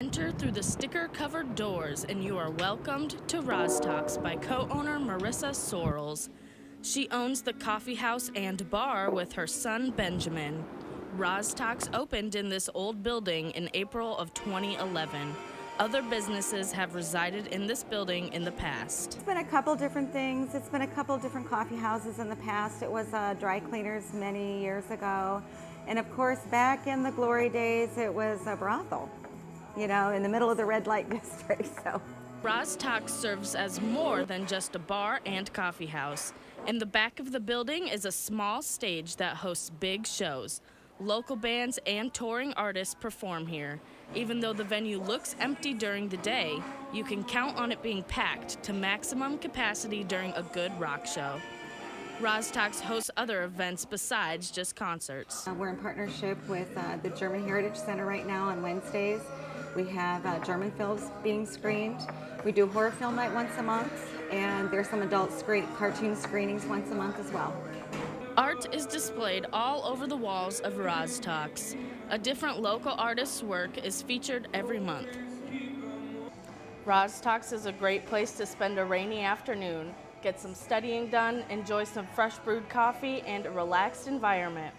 Enter through the sticker-covered doors and you are welcomed to Roz Talks by co-owner Marissa Sorrells. She owns the coffee house and bar with her son Benjamin. Roz Talks opened in this old building in April of 2011. Other businesses have resided in this building in the past. It's been a couple different things. It's been a couple different coffee houses in the past. It was dry cleaners many years ago. And of course, back in the glory days, it was a brothel, you know, in the middle of the red light district. So Roz Talks serves as more than just a bar and coffee house. In the back of the building is a small stage that hosts big shows. Local bands and touring artists perform here. Even though the venue looks empty during the day, you can count on it being packed to maximum capacity during a good rock show. Roz Talks hosts other events besides just concerts. We're in partnership with the German Heritage Center right now on Wednesdays. We have German films being screened. We do horror film night once a month, and there's some adult cartoon screenings once a month as well. Art is displayed all over the walls of Roz Talks. A different local artist's work is featured every month. Roz Talks is a great place to spend a rainy afternoon, get some studying done, enjoy some fresh brewed coffee, and a relaxed environment.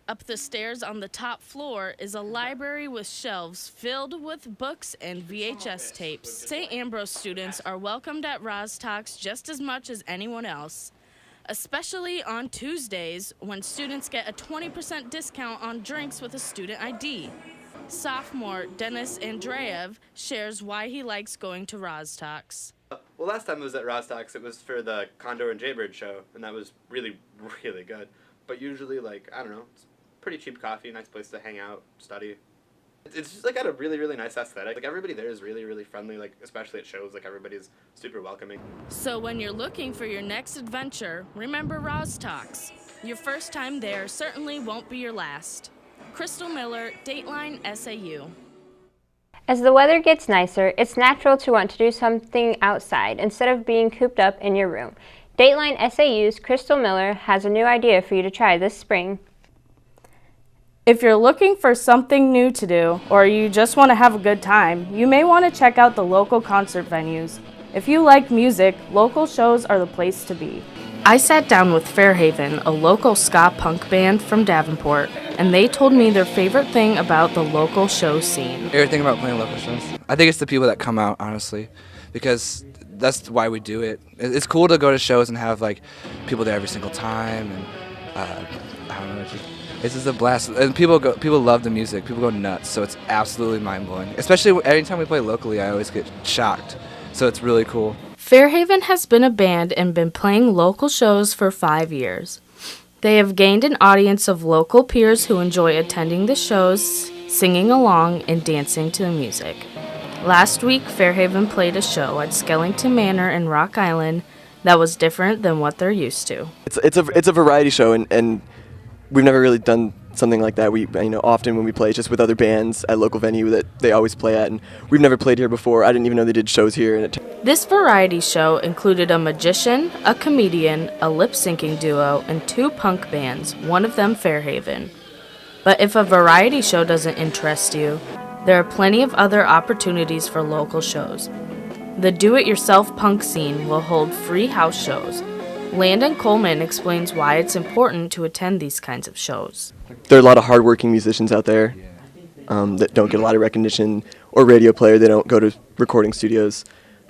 Up the stairs on the top floor is a library with shelves filled with books and VHS tapes. St. Ambrose students are welcomed at Roz Talks just as much as anyone else, especially on Tuesdays when students get a 20% discount on drinks with a student ID. Sophomore Dennis Andreev shares why he likes going to Roz Talks. Well, last time I was at Roz Talks, it was for the Condor and Jaybird show, and that was really, really good. But usually, like, I don't know, it's pretty cheap coffee, nice place to hang out, study. It's just, like, got a really, really nice aesthetic. Like, everybody there is really, really friendly, like, especially at shows, like, everybody's super welcoming. So when you're looking for your next adventure, remember Roz Talks. Your first time there certainly won't be your last. Crystal Miller, Dateline, SAU. As the weather gets nicer, it's natural to want to do something outside instead of being cooped up in your room. Dateline SAU's Crystal Miller has a new idea for you to try this spring. If you're looking for something new to do, or you just want to have a good time, you may want to check out the local concert venues. If you like music, local shows are the place to be. I sat down with Fairhaven, a local ska punk band from Davenport, and they told me their favorite thing about the local show scene. Favorite thing about playing local shows? I think it's the people that come out, honestly, because that's why we do it. It's cool to go to shows and have like people there every single time, and I don't know, it's just a blast. And people love the music. People go nuts, so it's absolutely mind-blowing. Especially anytime we play locally, I always get shocked, so it's really cool. Fairhaven has been a band and been playing local shows for 5 years. They have gained an audience of local peers who enjoy attending the shows, singing along, and dancing to the music. Last week, Fairhaven played a show at Skellington Manor in Rock Island that was different than what they're used to. It's a variety show, and we've never really done something like that. We, often when we play, it's just with other bands at local venue that they always play at, and we've never played here before. I didn't even know they did shows here. This variety show included a magician, a comedian, a lip-syncing duo, and 2 punk bands, one of them Fairhaven. But if a variety show doesn't interest you, there are plenty of other opportunities for local shows. The do-it-yourself punk scene will hold free house shows. Landon Coleman explains why it's important to attend these kinds of shows. There are a lot of hardworking musicians out there that don't get a lot of recognition or radio play. They don't go to recording studios.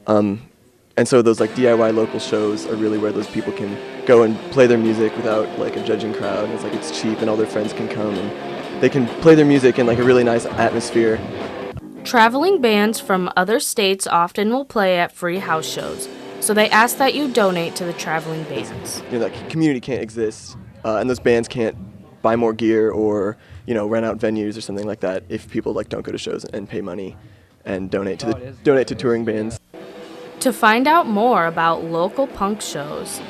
And so those like DIY local shows are really where those people can go and play their music without like a judging crowd. And it's cheap and all their friends can come and they can play their music in like a really nice atmosphere. Traveling bands from other states often will play at free house shows, so they ask that you donate to the traveling bands. That community can't exist, and those bands can't buy more gear or rent out venues or something like that if people don't go to shows and pay money and donate to touring bands. To find out more about local punk shows,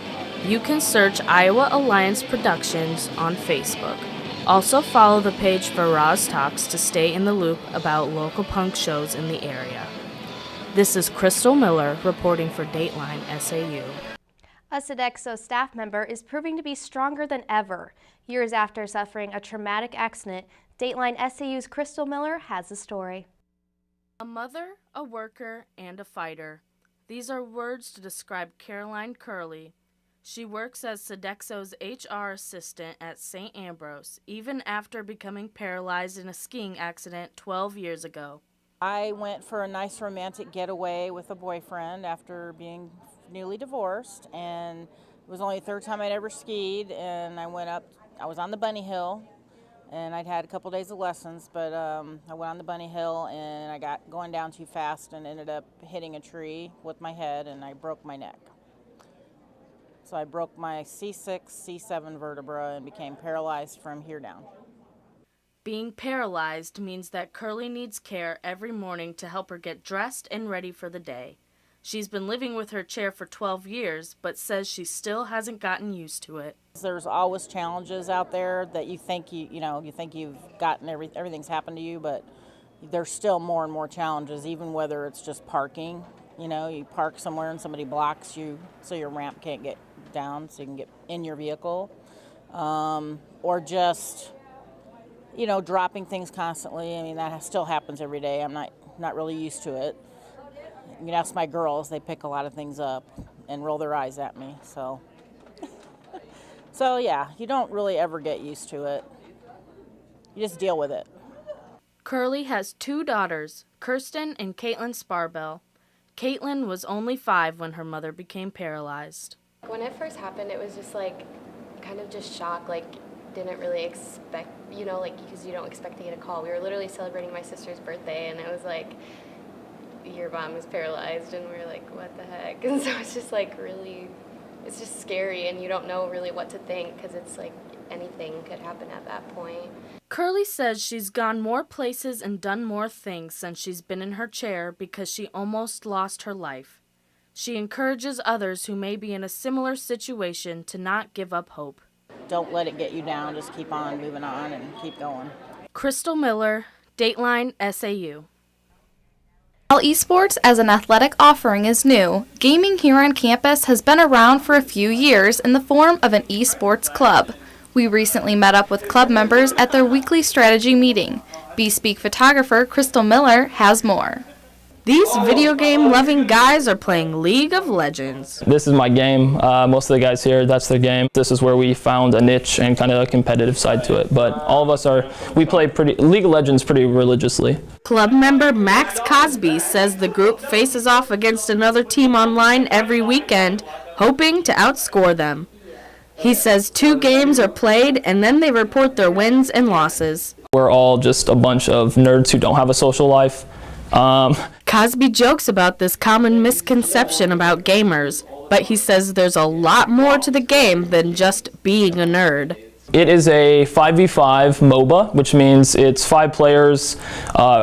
you can search Iowa Alliance Productions on Facebook. Also follow the page for Roz Talks to stay in the loop about local punk shows in the area. This is Crystal Miller reporting for Dateline SAU. A Sodexo staff member is proving to be stronger than ever. Years after suffering a traumatic accident, Dateline SAU's Crystal Miller has the story. A mother, a worker, and a fighter. These are words to describe Caroline Curley. She works as Sodexo's HR assistant at St. Ambrose, even after becoming paralyzed in a skiing accident 12 years ago. I went for a nice romantic getaway with a boyfriend after being newly divorced, and it was only the third time I'd ever skied, and I was on the bunny hill, and I'd had a couple days of lessons, but I went on the bunny hill and I got going down too fast and ended up hitting a tree with my head, and I broke my neck. So I broke my C6, C7 vertebra and became paralyzed from here down. Being paralyzed means that Curley needs care every morning to help her get dressed and ready for the day. She's been living with her chair for 12 years, but says she still hasn't gotten used to it. There's always challenges out there that you think you think you've gotten everything's happened to you, but there's still more and more challenges, even whether it's just parking. You park somewhere and somebody blocks you so your ramp can't get down so you can get in your vehicle, or just dropping things constantly. I mean, that still happens every day. I'm not really used to it. You can ask my girls, they pick a lot of things up and roll their eyes at me, so yeah, you don't really ever get used to it. You just deal with it. Curley has 2 daughters, Kirsten and Caitlin Sparbell. Caitlin was only 5 when her mother became paralyzed. When it first happened, it was just kind of just shock, didn't really expect, because you don't expect to get a call. We were literally celebrating my sister's birthday, and it was your mom was paralyzed, and we were like, what the heck? And so it's just really, it's just scary, and you don't know really what to think, because it's anything could happen at that point. Curley says she's gone more places and done more things since she's been in her chair because she almost lost her life. She encourages others who may be in a similar situation to not give up hope. Don't let it get you down. Just keep on moving on and keep going. Crystal Miller, Dateline, SAU. While esports as an athletic offering is new, gaming here on campus has been around for a few years in the form of an esports club. We recently met up with club members at their weekly strategy meeting. Bespeak photographer Crystal Miller has more. These video game-loving guys are playing League of Legends. This is my game. Most of the guys here, that's their game. This is where we found a niche and kind of a competitive side to it. But all of us we play League of Legends pretty religiously. Club member Max Cosby says the group faces off against another team online every weekend, hoping to outscore them. He says 2 games are played and then they report their wins and losses. We're all just a bunch of nerds who don't have a social life. Cosby jokes about this common misconception about gamers, but he says there's a lot more to the game than just being a nerd. It is a 5v5 MOBA, which means it's 5 players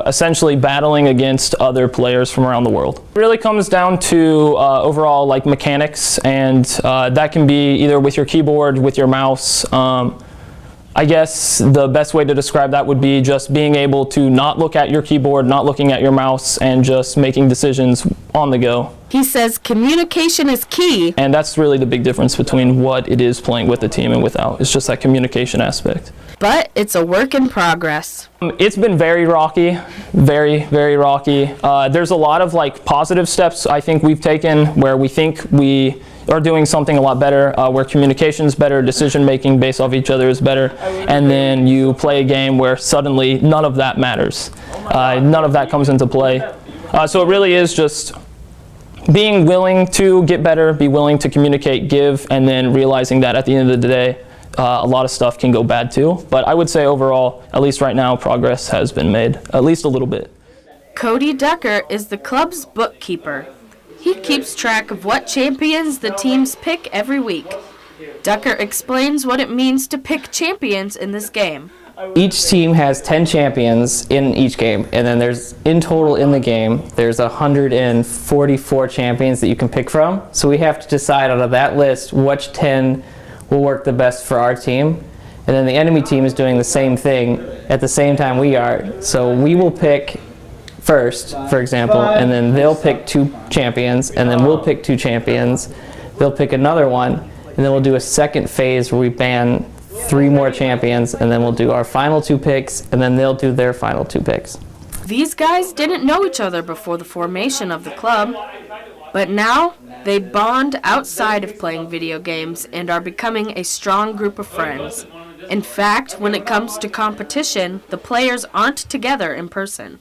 essentially battling against other players from around the world. It really comes down to overall mechanics, and that can be either with your keyboard, with your mouse. I guess the best way to describe that would be just being able to not look at your keyboard, not looking at your mouse, and just making decisions on the go. He says communication is key. And that's really the big difference between what it is playing with the team and without. It's just that communication aspect. But it's a work in progress. It's been very rocky, very, very rocky. There's a lot of positive steps I think we've taken where we think we are doing something a lot better, where communication's better, decision making based off each other is better, and then you play a game where suddenly none of that matters. None of that comes into play. So it really is just being willing to get better, be willing to communicate, give, and then realizing that at the end of the day, a lot of stuff can go bad too. But I would say overall, at least right now, progress has been made, at least a little bit. Cody Ducker is the club's bookkeeper. He keeps track of what champions the teams pick every week. Ducker explains what it means to pick champions in this game. Each team has 10 champions in each game, and then in total in the game, there's 144 champions that you can pick from. So we have to decide out of that list which 10 will work the best for our team. And then the enemy team is doing the same thing at the same time we are. So we will pick first, for example, and then they'll pick 2 champions, and then we'll pick 2 champions. They'll pick another one, and then we'll do a second phase where we ban 3 more champions, and then we'll do our final 2 picks, and then they'll do their final 2 picks. These guys didn't know each other before the formation of the club, but now they bond outside of playing video games and are becoming a strong group of friends. In fact, when it comes to competition, the players aren't together in person.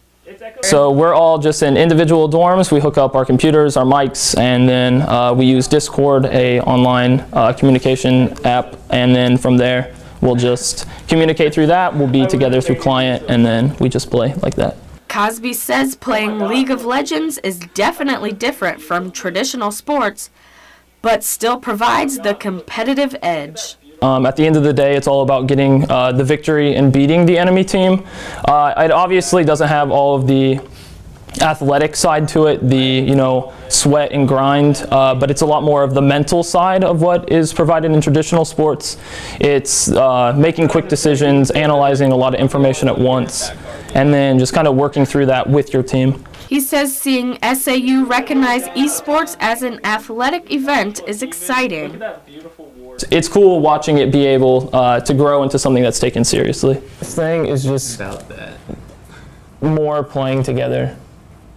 So we're all just in individual dorms. We hook up our computers, our mics, and then we use Discord, a online communication app, and then from there we'll just communicate through that. We'll be together through client, and then we just play like that. Cosby says playing League of Legends is definitely different from traditional sports, but still provides the competitive edge. At the end of the day, it's all about getting the victory and beating the enemy team. It obviously doesn't have all of the athletic side to it, the sweat and grind, but it's a lot more of the mental side of what is provided in traditional sports. It's making quick decisions, analyzing a lot of information at once, and then just kind of working through that with your team. He says seeing SAU recognize esports as an athletic event is exciting. It's cool watching it be able to grow into something that's taken seriously. This thing is just About that. more playing together.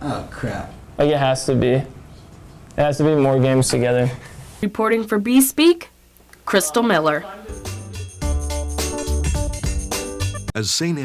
Oh crap. Like it has to be. It has to be more games together. Reporting for B-Speak, Crystal Miller. As St.